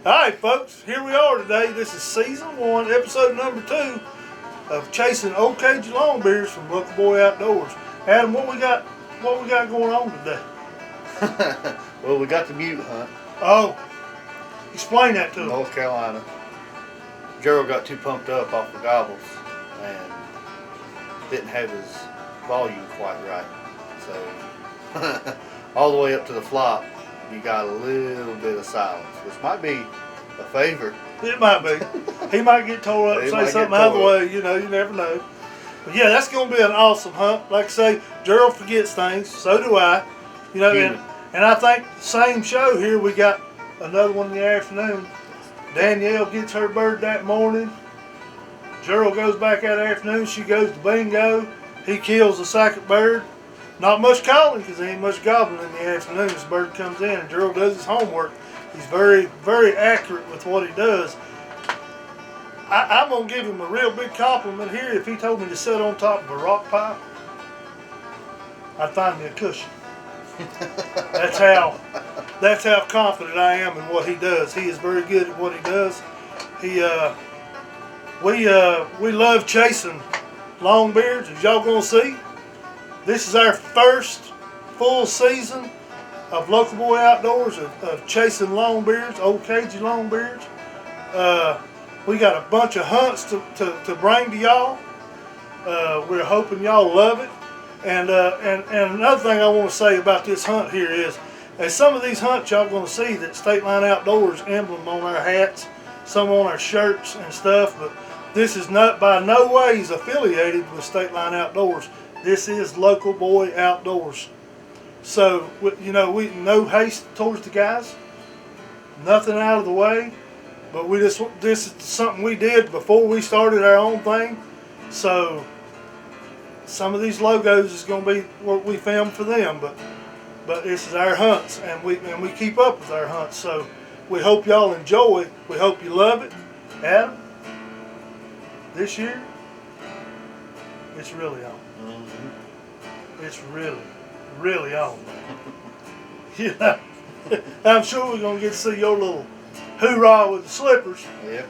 Alright folks, here we are today. This is season 1, episode number 2 of chasing old cagey longbeards from Local Boy Outdoors. Adam, what we got going on today? Well, we got the mute hunt. Oh, explain that to us. North Carolina. Gerald got too pumped up off the gobbles and didn't have his volume quite right. So all the way up to the flop, you got a little bit of silence, which might be a favor. It might be. He might get tore up and say something out of the way, you never know. But yeah, that's going to be an awesome hunt. Like I say, Gerald forgets things, so do I. And I think same show here, we got another one in the afternoon. Danielle gets her bird that morning. Gerald goes back that afternoon. She goes to bingo. He kills the second bird. Not much calling because there ain't much gobbling in the afternoon. This bird comes in and Gerald does his homework. He's very, very accurate with what he does. I'm going to give him a real big compliment here. If he told me to sit on top of a rock pile, I'd find me a cushion. That's how confident I am in what he does. He is very good at what he does. We love chasing longbeards, as y'all gonna see. This is our first full season of Local Boy Outdoors of chasing longbeards, old cagey longbeards. We got a bunch of hunts to bring to y'all. We're hoping y'all love it. And another thing I want to say about this hunt here is, as some of these hunts y'all going to see that State Line Outdoors emblem on our hats, some on our shirts and stuff, but this is not by no ways affiliated with State Line Outdoors. This is Local Boy Outdoors. So, we no haste towards the guys, nothing out of the way, but this is something we did before we started our own thing. So some of these logos is going to be what we film for them, but this is our hunts, and we keep up with our hunts. So we hope y'all enjoy. We hope you love it. Adam, this year, it's really on. Mm-hmm. It's really, really on. I'm sure we're going to get to see your little hoorah with the slippers. Yep.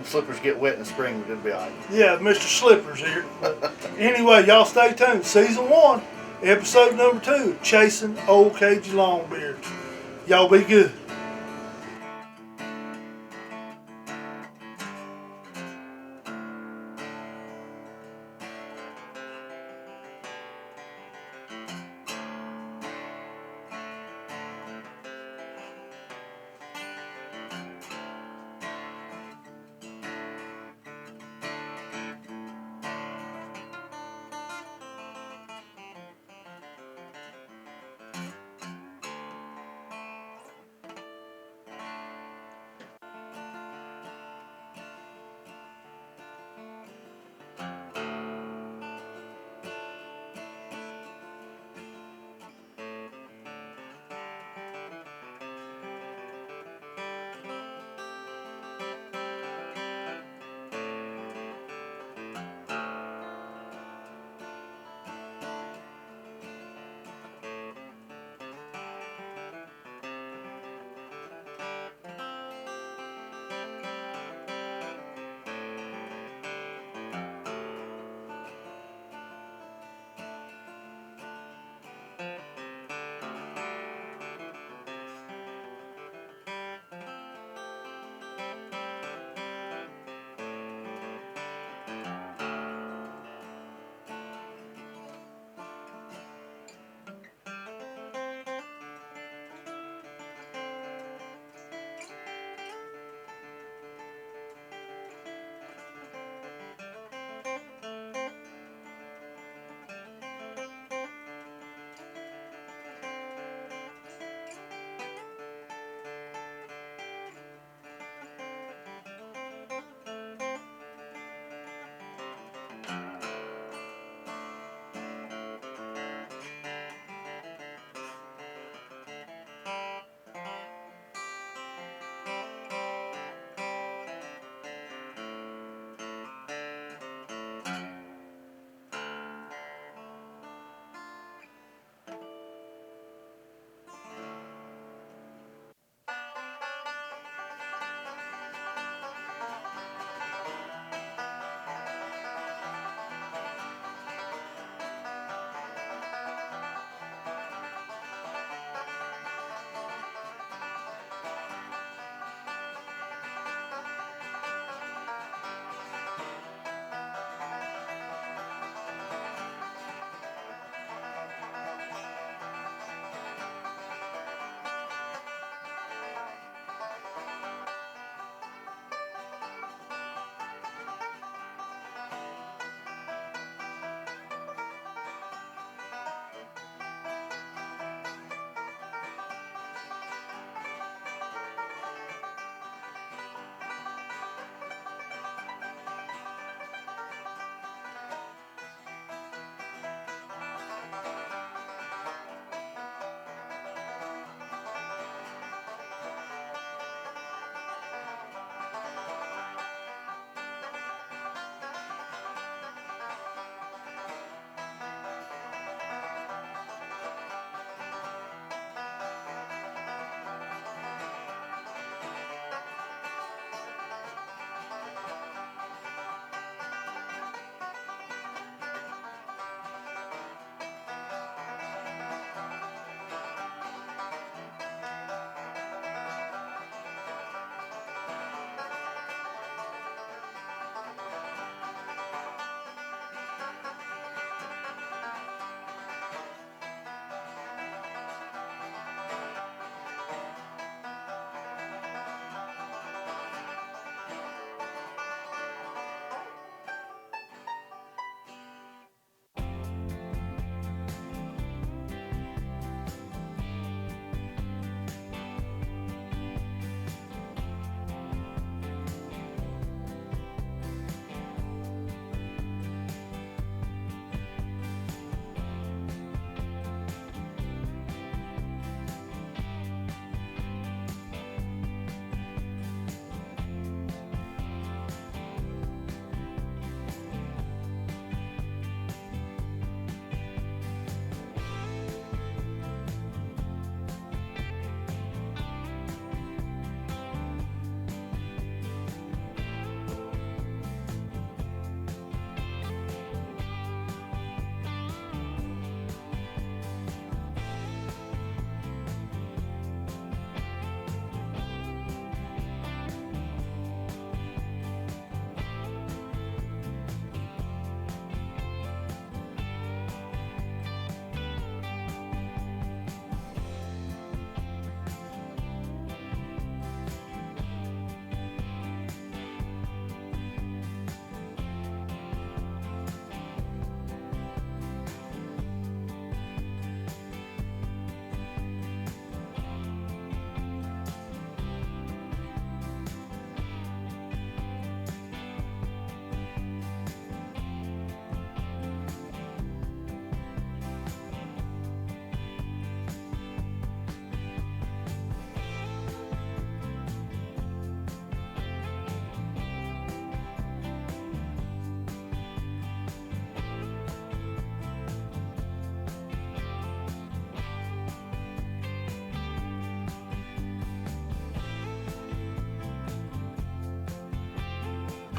If slippers get wet in the spring, we're going to be all right. Yeah, Mr. Slippers here. But anyway, y'all stay tuned. Season 1, episode number 2, chasing old cagey longbeards. Y'all be good.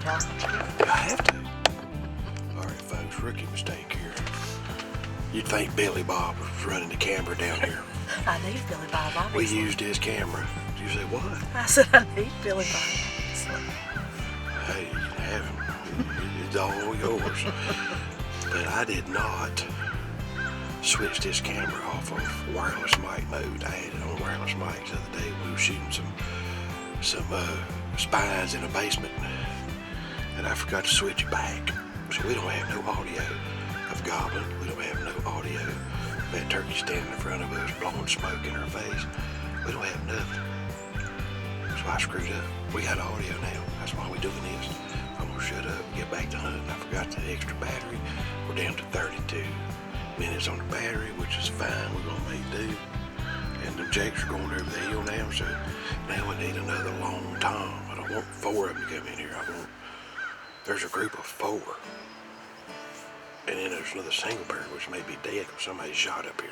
talking. I have to. All right, folks, rookie mistake here. You'd think Billy Bob was running the camera down here. I need Billy Bob, We obviously. used his camera. You say what? I said I need Billy Bob. Hey, you can have him. It's all yours. But I did not switch this camera off of wireless mic mode. I had it on wireless mic the other day. We were shooting some spines in a basement, and I forgot to switch it back. So we don't have no audio of gobbling. We don't have no audio of that turkey standing in front of us blowing smoke in our face. We don't have nothing. So I screwed up. We got audio now. That's why we're doing this. I'm gonna shut up, get back to hunting. I forgot the extra battery. We're down to 32 minutes on the battery, which is fine. We're gonna make do. And the jakes are going over the hill now, so now we need another long tom. I don't want 4 of them to come in here. There's a group of 4. And then there's another single bird, which may be dead because somebody shot up here.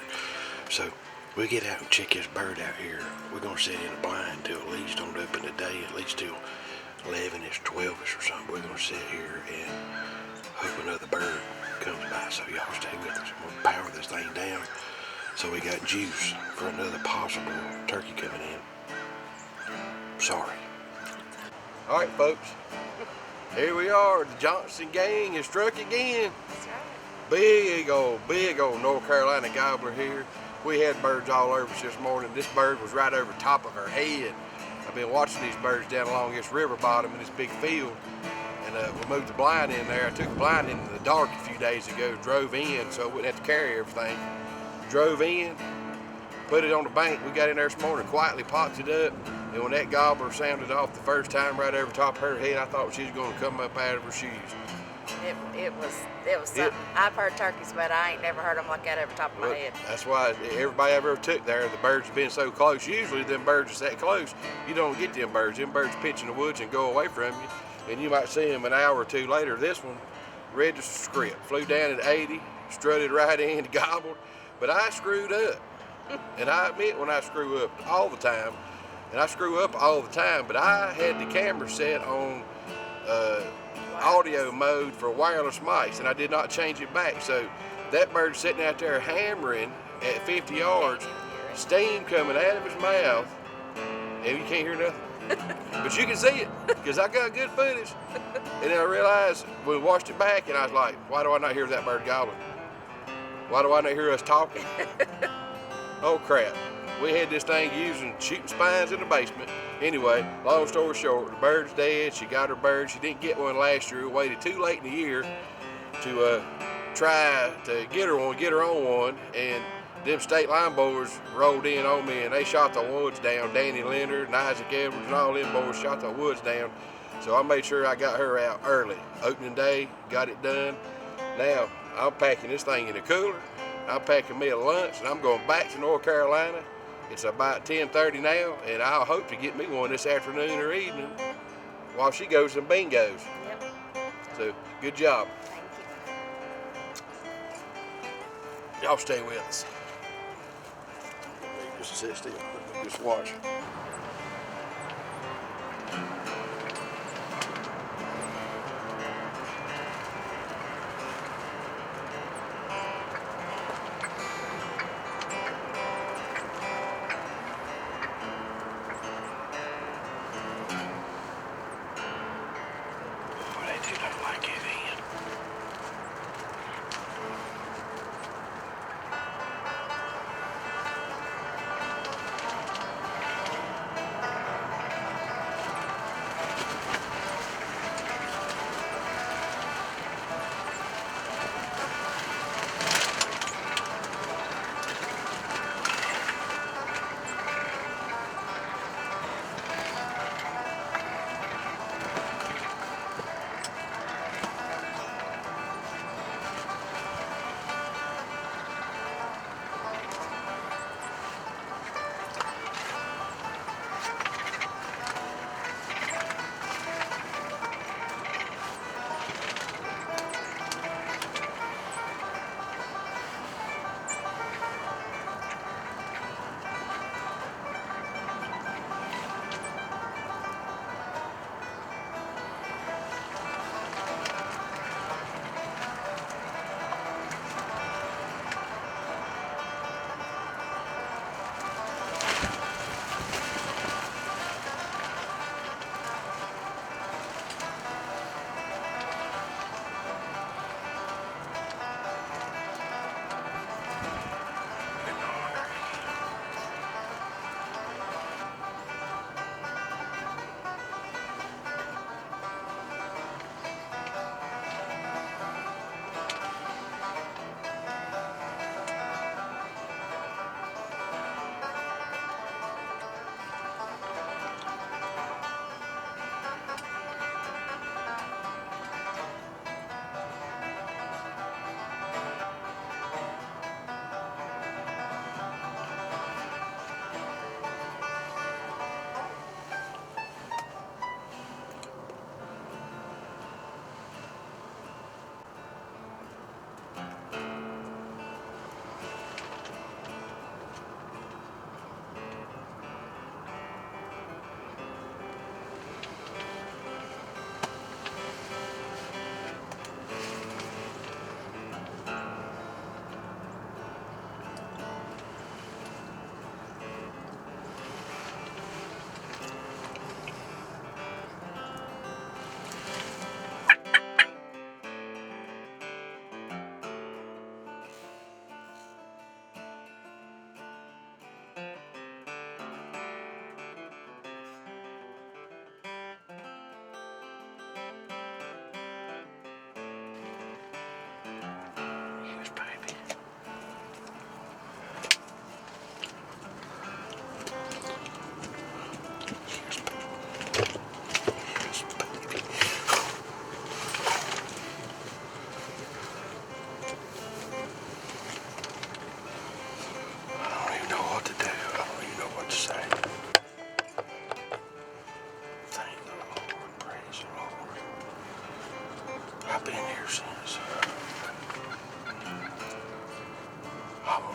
So we get out and check this bird out here. We're gonna sit in a blind till at least on up in the day, at least till 11ish, 12ish or something. We're gonna sit here and hope another bird comes by. So y'all stay with us. I'm gonna power this thing down so we got juice for another possible turkey coming in. Sorry. All right, folks. Here we are. The Johnson gang has struck again. That's right. Big old North Carolina gobbler here. We had birds all over us this morning. This bird was right over top of her head. I've been watching these birds down along this river bottom in this big field. And we moved the blind in there. I took the blind in the dark a few days ago, drove in so I wouldn't have to carry everything. Drove in, put it on the bank. We got in there this morning, quietly popped it up. And when that gobbler sounded off the first time right over top of her head, I thought she was going to come up out of her shoes. It was something. I've heard turkeys, but I ain't never heard them like that over the top of my head. That's why everybody I ever took there, the birds have been so close. Usually them birds are that close, you don't get them birds. Them birds pitch in the woods and go away from you. And you might see them an hour or two later. This one, read the script, flew down at 80, strutted right in, gobbled. But I screwed up. And I admit when I screw up all the time. And I screw up all the time, but I had the camera set on audio mode for wireless mics, and I did not change it back. So that bird's sitting out there hammering at 50 yards, steam coming out of his mouth, and you can't hear nothing. But you can see it, because I got good footage. And then I realized, we watched it back, and I was like, why do I not hear that bird gobbling? Why do I not hear us talking? Oh crap. We had this thing shooting spines in the basement. Anyway, long story short, the bird's dead. She got her bird. She didn't get one last year. We waited too late in the year to try to get her on one. And them state line boys rolled in on me and they shot the woods down. Danny Leonard and Isaac Edwards and all them boys shot the woods down. So I made sure I got her out early. Opening day, got it done. Now, I'm packing this thing in a cooler. I'm packing me a lunch and I'm going back to North Carolina. It's about 10:30 now, and I'll hope to get me one this afternoon or evening while she goes some bingos. Yep. So, good job. Thank you. Y'all stay with us. Just sit still. Just watch.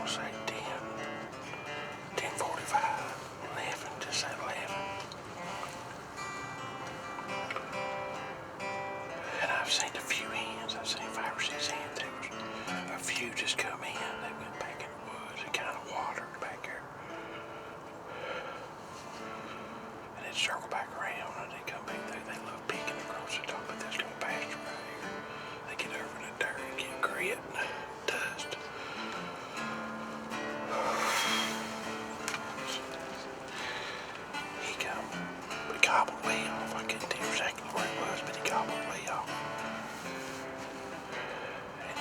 gonna say 10:45, 11, just say 11. And I've seen a few hens. I've seen 5 or 6 hens. There was a few just come in. They went back in the woods. It kind of watered back there. And they'd circle back around and they'd come back there. They love picking across the top of this little pasture right here. They get over in the dirt and get grit and dust. He come, but he gobbled way off. I couldn't tell exactly where it was, but he gobbled way off. And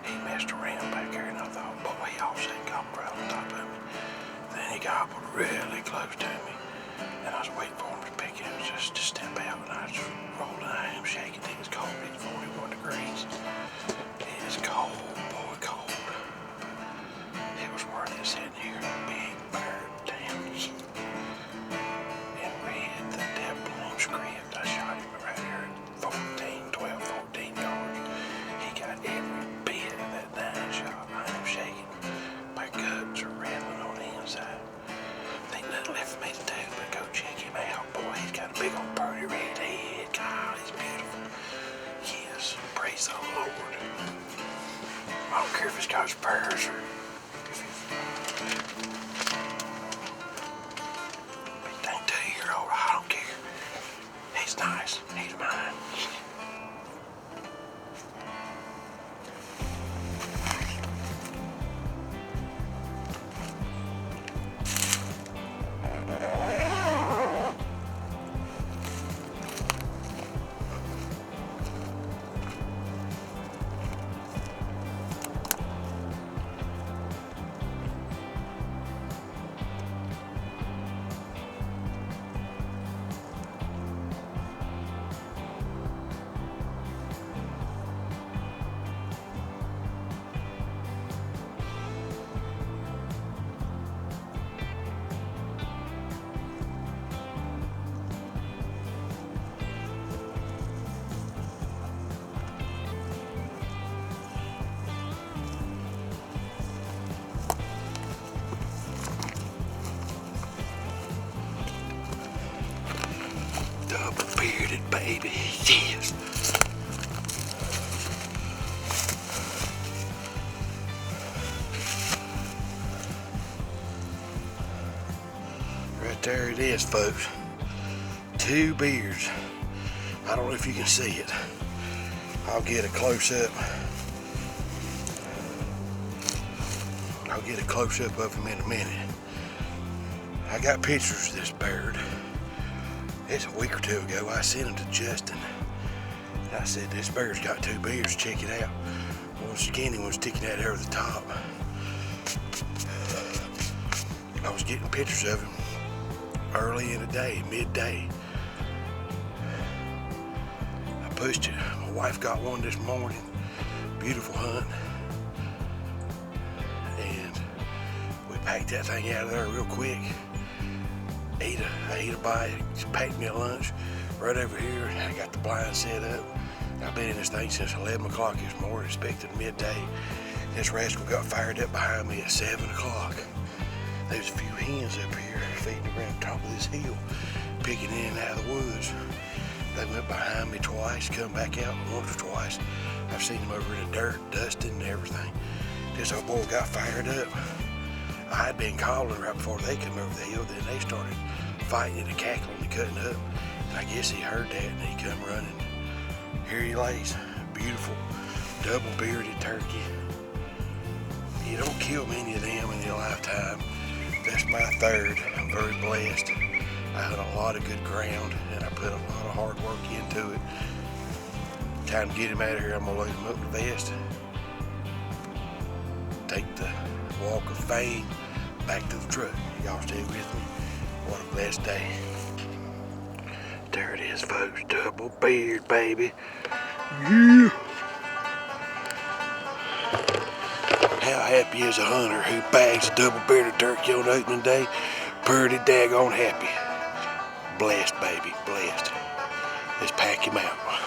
he messed around back there, and I thought, boy, he also gobbled right on top of me. Then he gobbled really close to me, and I was waiting for him to pick it, just to step out, and I was rolling out him, shaking. It was cold. It was 41 degrees. It is cold, boy, cold. It was worth it sitting here, big bird downs. And read the Deb Bloom script. I shot him right here at 14 yards. He got every bit of that 9 shot. I am shaking. My guts are rattling on the inside. Ain't nothing left for me to do but go check him out. Boy, he's got a big old pretty red head. God, he's beautiful. Yes, praise the Lord. I don't care if it's got spurs or if it's... Big 2-year-old, I don't care. He's nice. He's mine. Double-bearded baby, yes. Right there it is, folks. 2 beards. I don't know if you can see it. I'll get a close-up. I'll get a close-up of him in a minute. I got pictures of this bird. It's a week or 2 ago. I sent them to Justin. And I said, this bird's got 2 beards, check it out. One skinny one sticking out over the top. I was getting pictures of him early in the day, midday. I pushed it. My wife got one this morning. Beautiful hunt. And we packed that thing out of there real quick. I ate a bite, just packed me a lunch right over here. I got the blind set up. I've been in this thing since 11 o'clock this morning, expecting midday. This rascal got fired up behind me at 7 o'clock. There's a few hens up here feeding around the top of this hill, picking in and out of the woods. They went behind me twice, come back out once or twice. I've seen them over in the dirt, dusting and everything. This old boy got fired up. I had been calling right before they come over the hill, then they started fighting and cackling and cutting up. And I guess he heard that and he come running. Here he lays, beautiful, double-bearded turkey. You don't kill many of them in your lifetime. That's my 3rd. I'm very blessed. I had a lot of good ground and I put a lot of hard work into it. Time to get him out of here. I'm gonna load him up in the vest. Take the walk of fame back to the truck. Y'all stay with me. What a blessed day. There it is, folks. Double beard, baby. Yeah. How happy is a hunter who bags a double-bearded turkey on opening day? Pretty daggone happy. Blessed, baby, blessed. Let's pack him out.